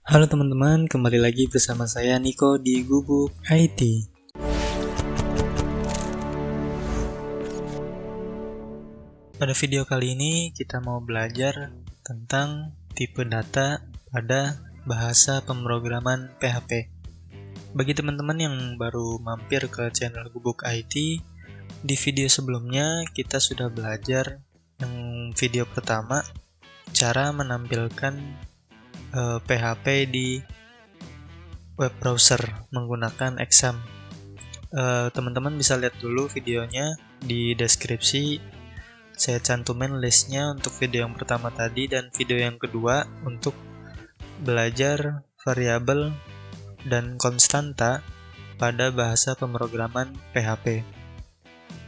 Halo teman-teman, kembali lagi bersama saya Niko di Gubuk IT. Pada video kali ini kita mau belajar tentang tipe data pada bahasa pemrograman PHP. Bagi teman-teman yang baru mampir ke channel Gubuk IT, di video sebelumnya kita sudah belajar yang video pertama, cara menampilkan PHP di web browser menggunakan Exam. Teman-teman bisa lihat dulu videonya di deskripsi. Saya cantumin listnya untuk video yang pertama tadi dan video yang kedua untuk belajar variabel dan konstanta pada bahasa pemrograman PHP.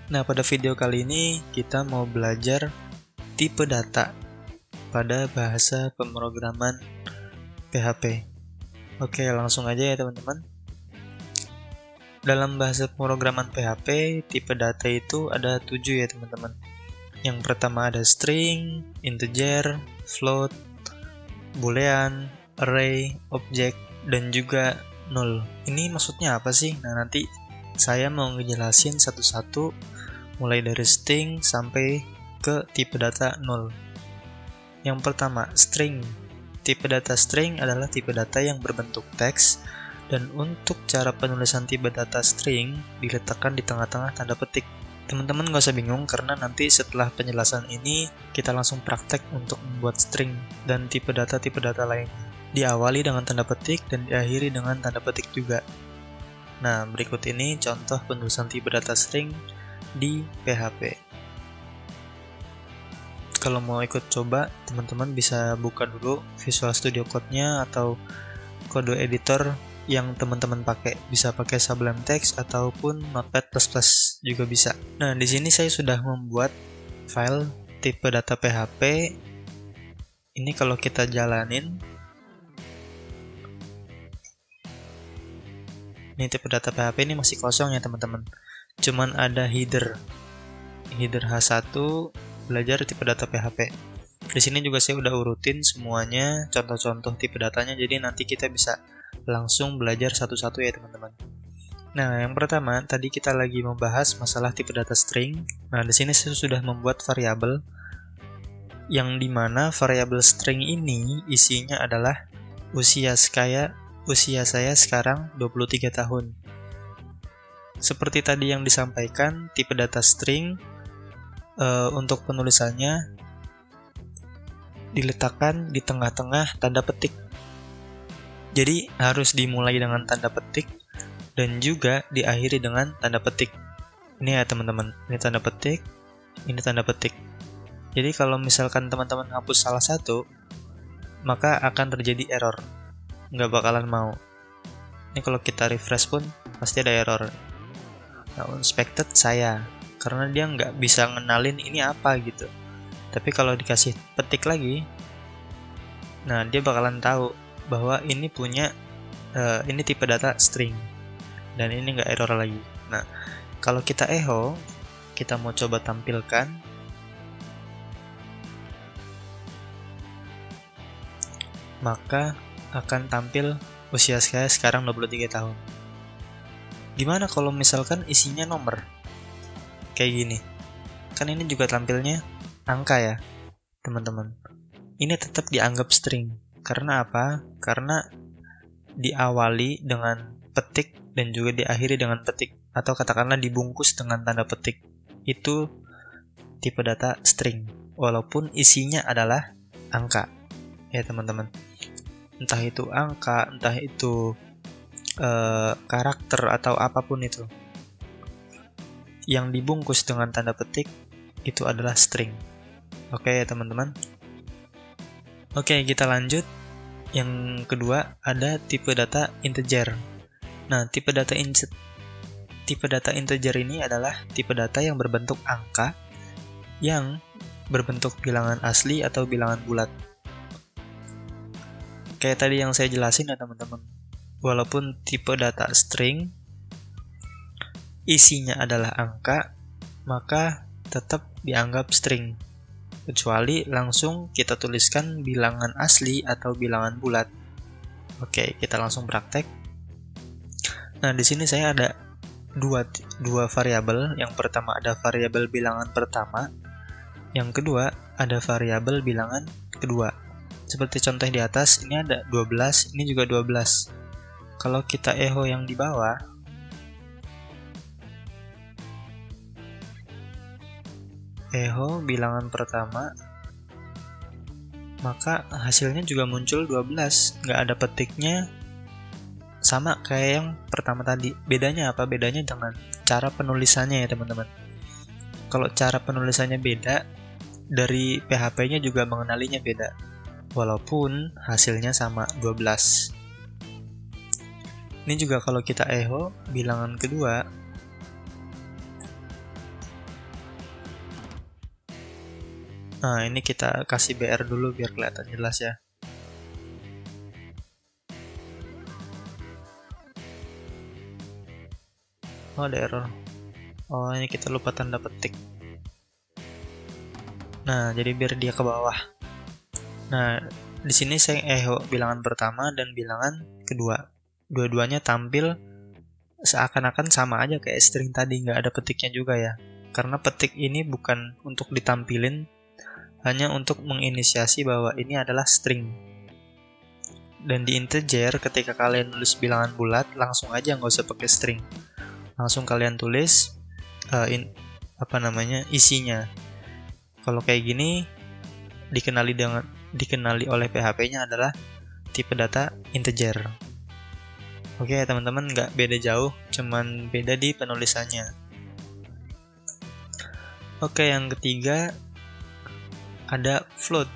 Nah, pada video kali ini kita mau belajar tipe data pada bahasa pemrograman PHP. Oke, langsung aja ya teman-teman. Dalam bahasa pemrograman PHP, tipe data itu ada 7 ya teman-teman. Yang pertama ada string, integer, float, boolean, array, object, dan juga null. Ini maksudnya apa sih? Nah, nanti saya mau ngejelasin satu-satu mulai dari string sampai ke tipe data null. Yang pertama, string. Tipe data string adalah tipe data yang berbentuk teks, dan untuk cara penulisan tipe data string diletakkan di tengah-tengah tanda petik. Teman-teman gak usah bingung karena nanti setelah penjelasan ini kita langsung praktek untuk membuat string dan tipe data lainnya. Diawali dengan tanda petik dan diakhiri dengan tanda petik juga. Nah, berikut ini contoh penulisan tipe data string di PHP. Kalau mau ikut coba, teman-teman bisa buka dulu Visual Studio Code-nya atau kode editor yang teman-teman pakai. Bisa pakai Sublime Text ataupun Notepad++ juga bisa. Nah, di sini saya sudah membuat file tipe data PHP. Ini kalau kita jalanin, ini tipe data PHP ini masih kosong ya teman-teman. Cuman ada header H1 belajar tipe data PHP. Di sini juga saya udah urutin semuanya contoh-contoh tipe datanya, jadi nanti kita bisa langsung belajar satu-satu ya teman-teman. Nah, yang pertama tadi kita lagi membahas masalah tipe data string. Nah, di sini saya sudah membuat variabel yang dimana variabel string ini isinya adalah usia saya sekarang 23 tahun. Seperti tadi yang disampaikan, tipe data string untuk penulisannya diletakkan di tengah-tengah tanda petik. Jadi harus dimulai dengan tanda petik dan juga diakhiri dengan tanda petik. Ini ya teman-teman, ini tanda petik, ini tanda petik. Jadi kalau misalkan teman-teman hapus salah satu, maka akan terjadi error. Nggak bakalan mau. Ini kalau kita refresh pun pasti ada error. Nah, unexpected saya, karena dia nggak bisa ngenalin ini apa gitu. Tapi kalau dikasih petik lagi, nah dia bakalan tahu bahwa ini punya ini tipe data string dan ini nggak error lagi. Nah, kalau kita echo, kita mau coba tampilkan, maka akan tampil usia saya sekarang 23 tahun. Gimana kalau misalkan isinya nomor? Kayak gini. Kan ini juga tampilnya angka ya, teman-teman. Ini tetap dianggap string. Karena apa? Karena diawali dengan petik dan juga diakhiri dengan petik, atau katakanlah dibungkus dengan tanda petik. Itu tipe data string, walaupun isinya adalah angka. Ya, teman-teman. Entah itu angka, entah itu karakter atau apapun itu. Yang dibungkus dengan tanda petik itu adalah string. Oke ya teman-teman. Oke, kita lanjut. Yang kedua ada tipe data integer. Nah, tipe data integer ini adalah tipe data yang berbentuk angka yang berbentuk bilangan asli atau bilangan bulat. Kayak tadi yang saya jelasin ya teman-teman. Walaupun tipe data string isinya adalah angka, maka tetap dianggap string. Kecuali langsung kita tuliskan bilangan asli atau bilangan bulat. Oke, kita langsung praktek. Nah, di sini saya ada dua variabel. Yang pertama ada variabel bilangan pertama, yang kedua ada variabel bilangan kedua. Seperti contoh di atas, ini ada 12, ini juga 12. Kalau kita echo yang di bawah, echo bilangan pertama, maka hasilnya juga muncul 12, nggak ada petiknya, sama kayak yang pertama tadi. Bedanya apa? Bedanya dengan cara penulisannya ya teman-teman. Kalau cara penulisannya beda, dari PHP-nya juga mengenalinya beda, walaupun hasilnya sama 12. Ini juga kalau kita echo bilangan kedua, nah ini kita kasih BR dulu biar kelihatan jelas ya. Oh, ada error. Oh, ini kita lupa tanda petik. Nah, jadi biar dia ke bawah. Nah, di sini saya echo bilangan pertama dan bilangan kedua. Dua-duanya tampil seakan-akan sama aja kayak string tadi, nggak ada petiknya juga ya. Karena petik ini bukan untuk ditampilin, hanya untuk menginisiasi bahwa ini adalah string. Dan di integer, ketika kalian nulis bilangan bulat, langsung aja nggak usah pakai string. Langsung kalian tulis isinya. Kalau kayak gini dikenali oleh PHP-nya adalah tipe data integer. Oke teman-teman, nggak beda jauh, cuman beda di penulisannya. Oke, yang ketiga ada float.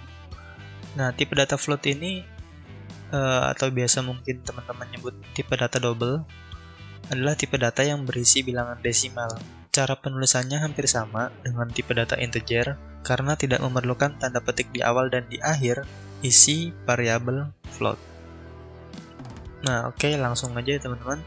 Nah, tipe data float ini atau biasa mungkin teman-teman nyebut tipe data double, adalah tipe data yang berisi bilangan desimal. Cara penulisannya hampir sama dengan tipe data integer karena tidak memerlukan tanda petik di awal dan di akhir isi variabel float. Nah, oke, langsung aja ya teman-teman.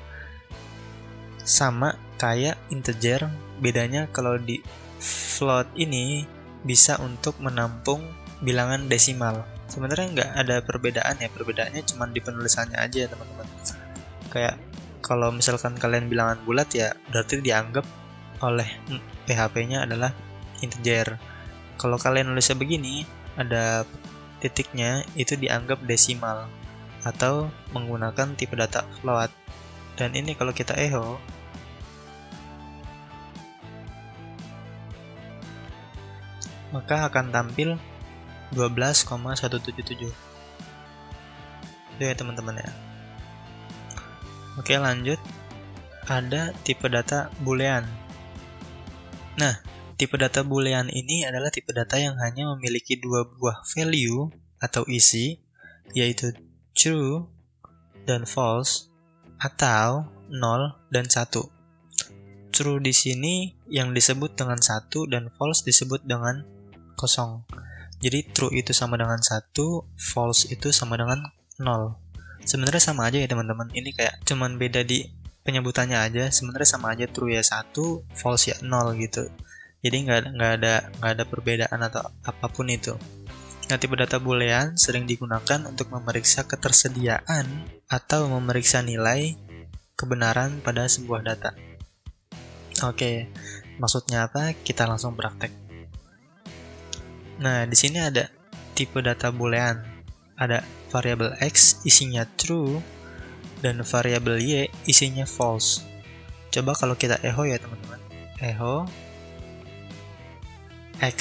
Sama kayak integer, bedanya kalau di float ini bisa untuk menampung bilangan desimal. Sebenarnya nggak ada perbedaan ya, perbedaannya cuma di penulisannya aja ya teman-teman. Kayak kalau misalkan kalian bilangan bulat ya berarti dianggap oleh PHP-nya adalah integer. Kalau kalian nulisnya begini, ada titiknya, itu dianggap desimal atau menggunakan tipe data float. Dan ini kalau kita echo, maka akan tampil 12,177. Itu ya teman-teman ya. Oke, lanjut. Ada tipe data boolean. Nah, tipe data boolean ini adalah tipe data yang hanya memiliki dua buah value atau isi, yaitu true dan false, atau 0 dan 1. True di sini yang disebut dengan 1 dan false disebut dengan 0. Jadi true itu sama dengan 1, false itu sama dengan 0. Sebenarnya sama aja ya teman-teman. Ini kayak cuman beda di penyebutannya aja. Sebenarnya sama aja, true ya 1, false ya 0 gitu. Jadi nggak ada perbedaan atau apapun itu. Nah, tipe data boolean sering digunakan untuk memeriksa ketersediaan atau memeriksa nilai kebenaran pada sebuah data. Oke, maksudnya apa? Kita langsung praktek. Nah, di sini ada tipe data boolean. Ada variabel X isinya true dan variabel Y isinya false. Coba kalau kita echo ya teman-teman. Echo X.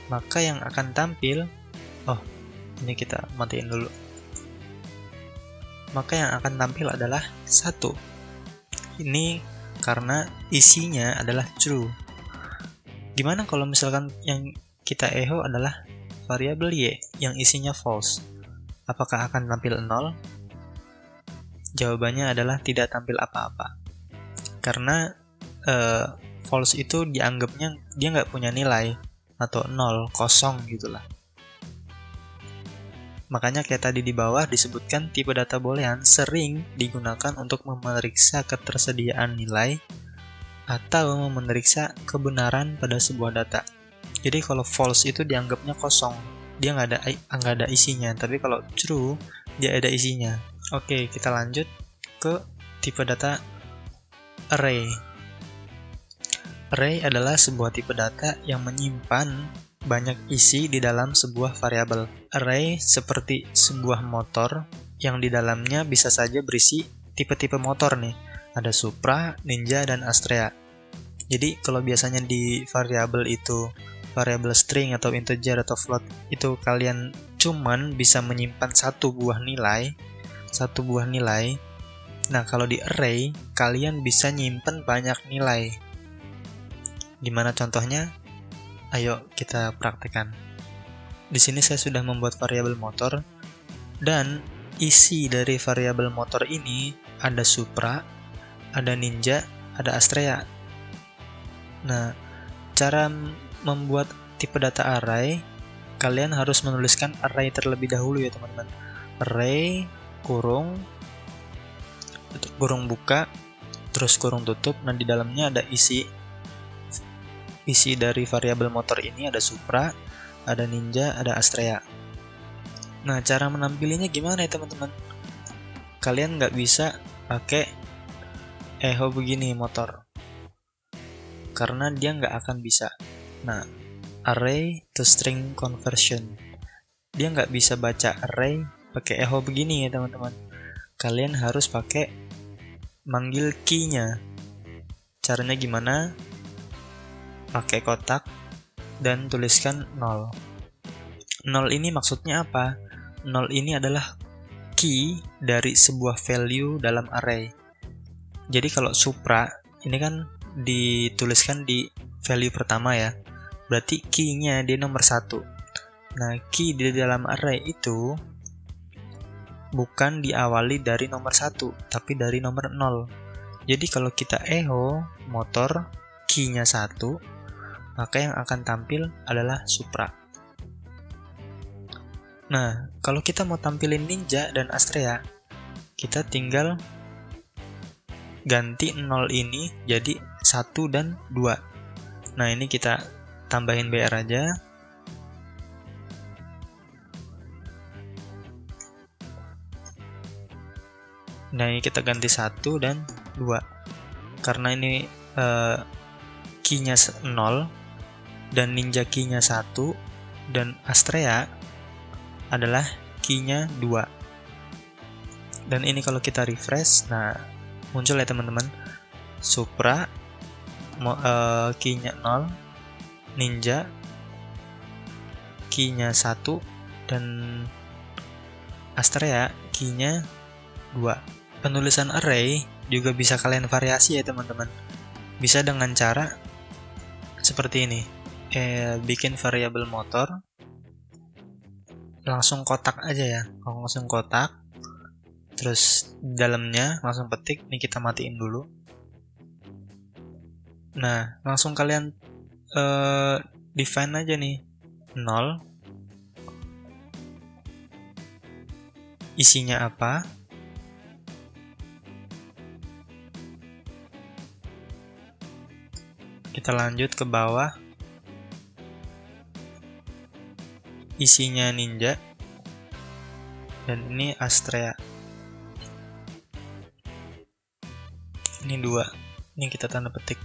Maka yang akan tampil, ini kita matiin dulu. Maka yang akan tampil adalah 1. Ini karena isinya adalah true. Gimana kalau misalkan yang kita echo adalah variabel Y yang isinya false? Apakah akan tampil 0? Jawabannya adalah tidak tampil apa-apa. Karena false itu dianggapnya dia nggak punya nilai, atau 0, kosong gitulah. Makanya kayak tadi di bawah disebutkan tipe data boolean sering digunakan untuk memeriksa ketersediaan nilai atau memeriksa kebenaran pada sebuah data. Jadi kalau false itu dianggapnya kosong, dia nggak ada isinya. Tapi kalau true, dia ada isinya. Oke, kita lanjut ke tipe data array. Array adalah sebuah tipe data yang menyimpan banyak isi di dalam sebuah variabel. Array seperti sebuah motor yang di dalamnya bisa saja berisi tipe-tipe motor nih. Ada Supra, Ninja, dan Astrea. Jadi kalau biasanya di variabel itu, variabel string atau integer atau float, itu kalian cuman bisa menyimpan satu buah nilai. Nah, kalau di array, kalian bisa nyimpen banyak nilai. Gimana contohnya? Ayo kita praktekkan. Di sini saya sudah membuat variabel motor, dan isi dari variabel motor ini ada Supra, ada Ninja, ada Astrea. Nah, cara membuat tipe data array, kalian harus menuliskan array terlebih dahulu ya teman-teman. Array kurung buka, terus kurung tutup. Nah, di dalamnya ada isi dari variabel motor ini, ada Supra, ada Ninja, ada Astrea. Nah, cara menampilinya gimana ya teman-teman? Kalian nggak bisa pakai echo begini motor, karena dia nggak akan bisa. Nah, array to string conversion, dia nggak bisa baca array pakai echo begini ya teman-teman. Kalian harus pakai manggil key-nya. Caranya gimana? Pakai kotak dan tuliskan 0. 0 ini maksudnya apa? 0 ini adalah key dari sebuah value dalam array. Jadi kalau Supra ini kan dituliskan di value pertama ya, berarti key-nya di nomor 1. Nah, key di dalam array itu bukan diawali dari nomor 1, tapi dari nomor 0. Jadi kalau kita echo motor key-nya 1, maka yang akan tampil adalah Supra. Nah, kalau kita mau tampilin Ninja dan Astrea, kita tinggal ganti 0 ini jadi 1 dan 2. Nah, ini kita tambahin BR aja. Nah, ini kita ganti 1 dan 2. Karena ini key-nya 0, dan Ninja key-nya 1, dan Astrea adalah key-nya 2. Dan ini kalau kita refresh, nah muncul ya teman-teman, Supra key-nya 0, Ninja key-nya 1, dan Astrea key-nya 2. Penulisan array juga bisa kalian variasi ya teman-teman. Bisa dengan cara seperti ini. Bikin variabel motor, langsung kotak aja ya, langsung kotak, terus dalamnya langsung petik. Ini kita matiin dulu. Nah, langsung kalian define aja nih 0, isinya apa, kita lanjut ke bawah, isinya Ninja, dan ini Astrea. Ini 2, ini kita tanda petik.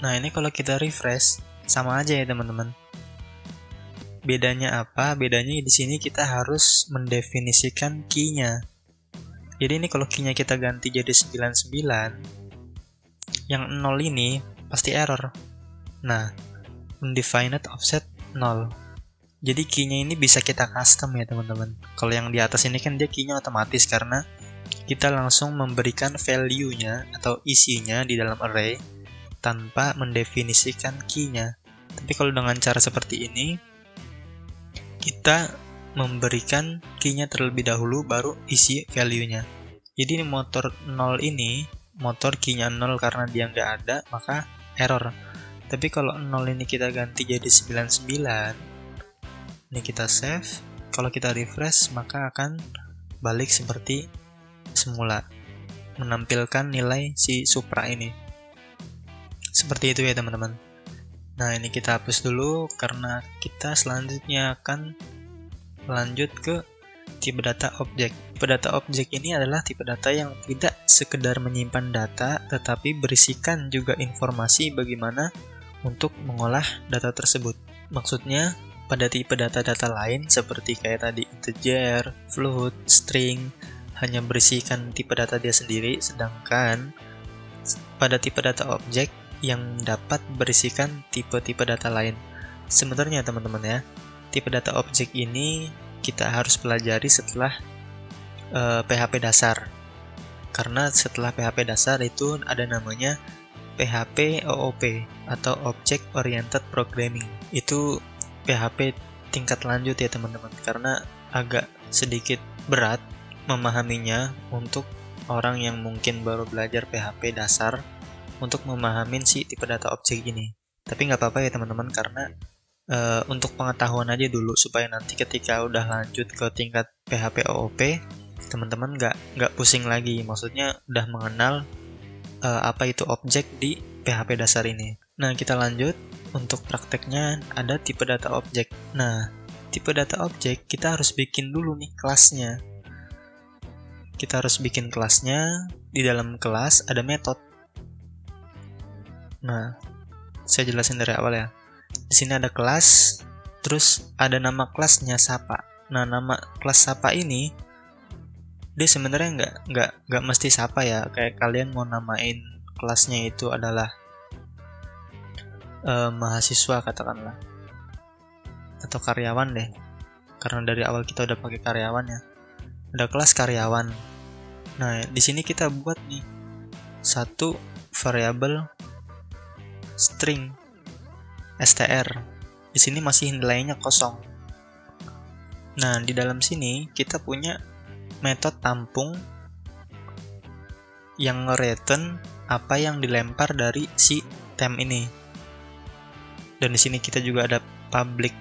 Nah, ini kalau kita refresh sama aja ya teman-teman. Bedanya apa? Bedanya di sini kita harus mendefinisikan key-nya. Jadi ini kalau key-nya kita ganti jadi 99, yang 0 ini pasti error. Nah, undefined offset 0. Jadi key-nya ini bisa kita custom ya teman-teman. Kalau yang di atas ini kan dia key-nya otomatis karena kita langsung memberikan value-nya atau isinya di dalam array tanpa mendefinisikan key-nya. Tapi kalau dengan cara seperti ini, kita memberikan key-nya terlebih dahulu baru isi value-nya. Jadi motor 0 ini, motor key-nya 0 karena dia nggak ada, maka error. Tapi kalau 0 ini kita ganti jadi 99, ini kita save. Kalau kita refresh, maka akan balik seperti semula, menampilkan nilai si Supra ini. Seperti itu ya teman-teman. Nah, ini kita hapus dulu karena kita selanjutnya akan lanjut ke tipe data objek. Tipe data objek ini adalah tipe data yang tidak sekedar menyimpan data, tetapi berisikan juga informasi bagaimana untuk mengolah data tersebut. Maksudnya, pada tipe data-data lain seperti kayak tadi integer, float, string, hanya berisikan tipe data dia sendiri, sedangkan pada tipe data objek yang dapat berisikan tipe-tipe data lain. Sebenarnya teman-teman ya, tipe data objek ini kita harus pelajari setelah PHP dasar. Karena setelah PHP dasar itu ada namanya PHP OOP atau Object Oriented Programming. Itu PHP tingkat lanjut ya teman-teman, karena agak sedikit berat memahaminya untuk orang yang mungkin baru belajar PHP dasar untuk memahami si tipe data objek ini. Tapi nggak apa-apa ya teman-teman, karena untuk pengetahuan aja dulu supaya nanti ketika udah lanjut ke tingkat PHP OOP, teman-teman nggak pusing lagi. Maksudnya udah mengenal apa itu objek di PHP dasar ini. Nah, kita lanjut. Untuk prakteknya ada tipe data objek. Nah, tipe data objek kita harus bikin dulu nih kelasnya. Kita harus bikin kelasnya. Di dalam kelas ada metode. Nah, saya jelasin dari awal ya. Di sini ada kelas, terus ada nama kelasnya Sapa. Nah, nama kelas Sapa ini dia sebenarnya nggak mesti Sapa ya. Kayak kalian mau namain kelasnya itu adalah mahasiswa katakanlah, atau karyawan deh, karena dari awal kita udah pakai karyawan ya. Ada kelas karyawan. Nah, di sini kita buat nih satu variabel string str. Di sini masih nilainya kosong. Nah, di dalam sini kita punya metode tampung yang nge-return apa yang dilempar dari si temp ini. Dan di sini kita juga ada public,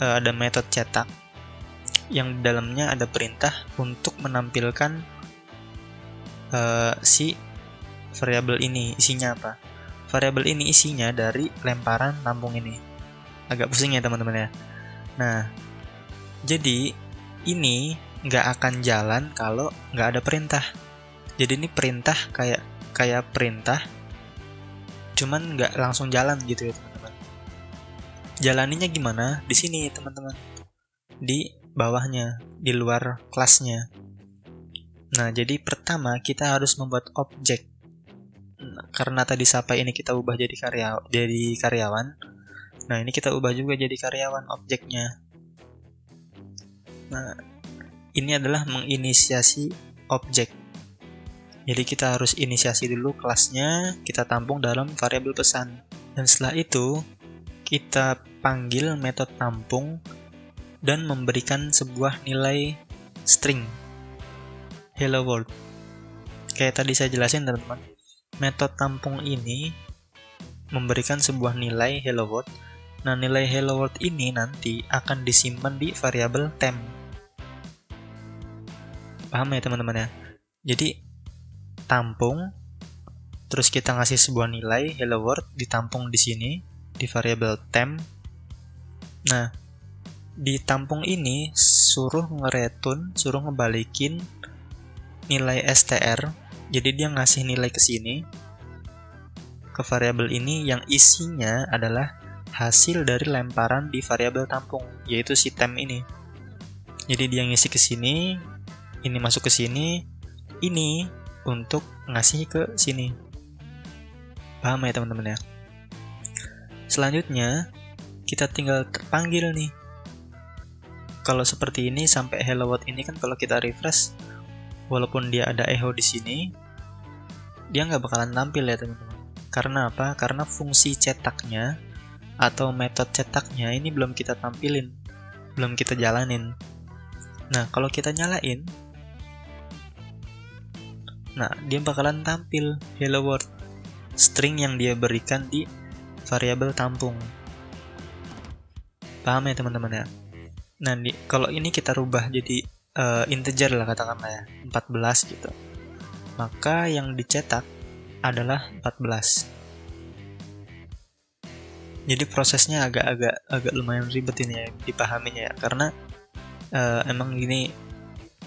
ada metode cetak yang di dalamnya ada perintah untuk menampilkan si variabel ini isinya apa. Variabel ini isinya dari lemparan tampung ini. Agak pusing ya teman-teman ya. Nah, jadi ini nggak akan jalan kalau nggak ada perintah. Jadi ini perintah kayak perintah, cuman nggak langsung jalan gitu ya teman-teman. Jalaninya gimana? Di sini teman-teman, di bawahnya, di luar kelasnya. Nah, jadi pertama kita harus membuat objek. Karena tadi Sapa ini kita ubah jadi karyawan. Nah, ini kita ubah juga jadi karyawan objeknya. Nah, ini adalah menginisiasi objek. Jadi kita harus inisiasi dulu kelasnya, kita tampung dalam variabel pesan. Dan setelah itu, kita panggil metode tampung dan memberikan sebuah nilai string hello world. Kayak tadi saya jelasin teman-teman, metode tampung ini memberikan sebuah nilai hello world. Nah, nilai hello world ini nanti akan disimpan di variabel temp. Paham ya teman-teman ya? Jadi tampung, terus kita ngasih sebuah nilai hello world ditampung di sini di variabel temp. Nah, di tampung ini suruh ngebalikin nilai str. Jadi dia ngasih nilai ke sini ke variabel ini yang isinya adalah hasil dari lemparan di variabel tampung, yaitu si temp ini. Jadi dia ngisi ke sini, ini masuk ke sini, ini untuk ngasih ke sini. Paham ya teman-teman ya? Selanjutnya, kita tinggal terpanggil nih. Kalau seperti ini sampai hello world ini kan kalau kita refresh, walaupun dia ada echo di sini, dia nggak bakalan tampil ya teman-teman. Karena apa? Karena fungsi cetaknya atau metode cetaknya ini belum kita tampilin, belum kita jalanin. Nah, kalau kita nyalain, nah dia bakalan tampil hello world string yang dia berikan di variabel tampung. Paham ya teman-teman ya? Nah, kalau ini kita rubah jadi integer lah katakanlah ya, 14 gitu. Maka yang dicetak adalah 14. Jadi prosesnya agak lumayan ribet ini ya dipahaminya ya, karena emang gini,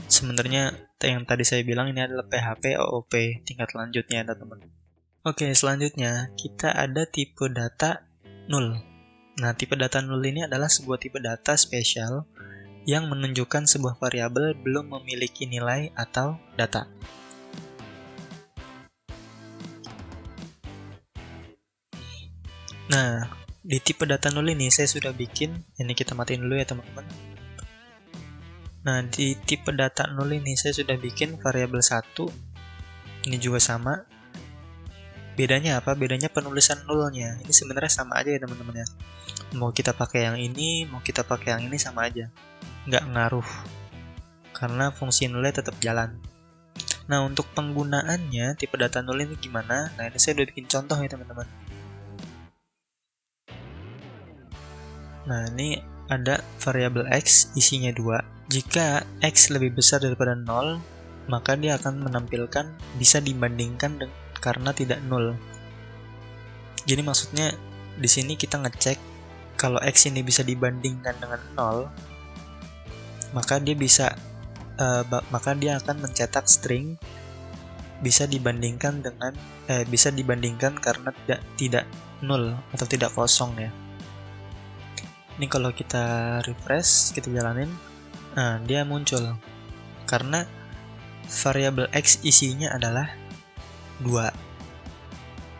sebenarnya yang tadi saya bilang ini adalah PHP OOP tingkat lanjutnya ya teman. Oke, selanjutnya kita ada tipe data null. Nah, tipe data null ini adalah sebuah tipe data spesial yang menunjukkan sebuah variabel belum memiliki nilai atau data. Nah, di tipe data null ini saya sudah bikin, ini kita matiin dulu ya teman-teman. Nah, di tipe data null ini saya sudah bikin variabel 1. Ini juga sama. Bedanya apa? Bedanya penulisan nullnya. Ini sebenarnya sama aja ya teman-teman ya. Mau kita pakai yang ini, mau kita pakai yang ini sama aja. Nggak ngaruh. Karena fungsi nullnya tetap jalan. Nah, untuk penggunaannya tipe data null ini gimana? Nah, ini saya udah bikin contoh ya teman-teman. Nah, ini ada variabel x isinya 2. Jika x lebih besar daripada 0, maka dia akan menampilkan bisa dibandingkan karena tidak nol. Jadi maksudnya di sini kita ngecek kalau x ini bisa dibandingkan dengan 0, maka dia akan mencetak string bisa dibandingkan karena tidak nol atau tidak kosong ya. Ini kalau kita refresh, kita jalanin, nah dia muncul karena variabel x isinya adalah 2.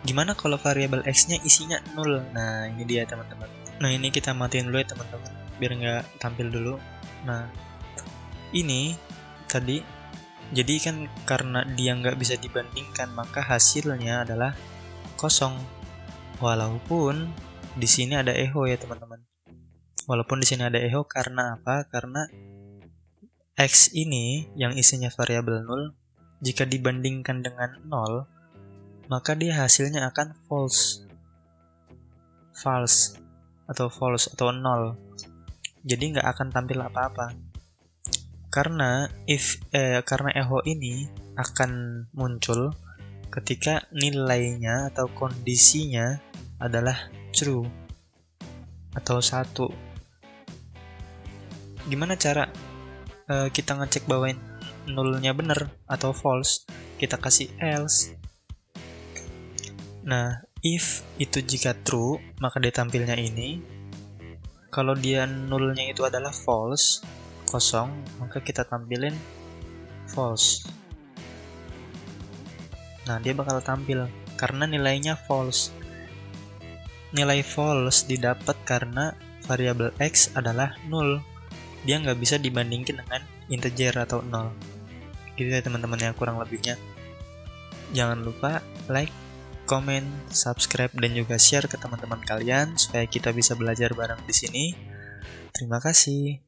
Gimana kalau variabel x-nya isinya 0? Nah, ini dia teman-teman. Nah, ini kita matiin dulu ya teman-teman, biar nggak tampil dulu. Nah, ini tadi, jadi kan karena dia nggak bisa dibandingkan, maka hasilnya adalah kosong. Walaupun di sini ada echo ya teman-teman. Walaupun di sini ada echo karena apa? Karena x ini yang isinya variabel 0, jika dibandingkan dengan 0, maka dia hasilnya akan false atau 0. Jadi nggak akan tampil apa-apa. Karena echo ini akan muncul ketika nilainya atau kondisinya adalah true atau 1. Gimana cara kita ngecek bahwa nullnya benar atau false? Kita kasih else. Nah, if itu jika true, maka dia tampilnya ini. Kalau dia nullnya itu adalah false, kosong, maka kita tampilin false. Nah, dia bakal tampil karena nilainya false. Nilai false didapat karena variabel x adalah 0. Dia nggak bisa dibandingkan dengan integer atau 0. Gitu ya teman-teman ya, kurang lebihnya. Jangan lupa like, komen, subscribe, dan juga share ke teman-teman kalian supaya kita bisa belajar bareng di sini. Terima kasih.